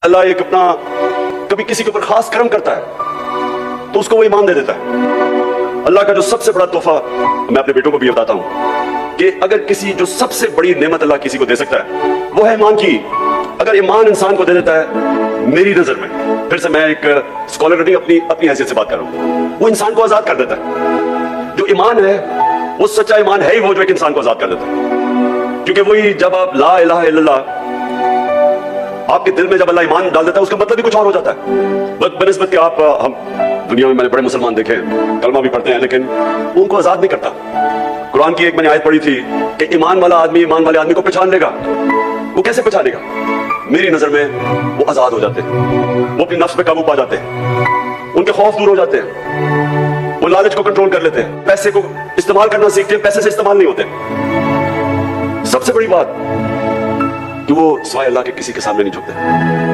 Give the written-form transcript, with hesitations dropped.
अल्लाह एक अपना कभी किसी के ऊपर खास करम करता है तो उसको वो ईमान दे देता है। अल्लाह का जो सबसे बड़ा तोहफा मैं अपने बेटों को भी बताता हूँ कि अगर किसी जो सबसे बड़ी नेमत अल्लाह किसी को दे सकता है वो है ईमान की। अगर ईमान इंसान को दे देता है, मेरी नजर में, फिर से मैं एक स्कॉलर नहीं अपनी हैसियत से बात कर रहा हूँ, वो इंसान को आजाद कर देता है। जो ईमान है वो सच्चा ईमान है ही वो जो एक इंसान को आजाद कर देता है। क्योंकि वही जब आप ला इलाहा इल्लल्लाह आपके दिल में जब अल्लाह ईमान डाल देता है उसका मतलब भी कुछ और हो जाता है। बनिस्बत के आप हम दुनिया में मैंने बड़े मुसलमान देखे कलमा भी पढ़ते हैं लेकिन वो उनको आजाद नहीं करता। कुरान की एक मैंने आयत पढ़ी थी कि ईमान वाला आदमी ईमान वाले आदमी को पहचान लेगा। वो कैसे पहचानेगा? मेरी नजर में वो आजाद हो जाते हैं, वो अपनी नफ्स पे काबू पा जाते हैं, उनके खौफ दूर हो जाते हैं, वो लालच को कंट्रोल कर लेते हैं, पैसे को इस्तेमाल करना सीखते हैं, पैसे से इस्तेमाल नहीं होते। सबसे बड़ी बात कि वो सिवाय अल्लाह के किसी के सामने नहीं झुकते।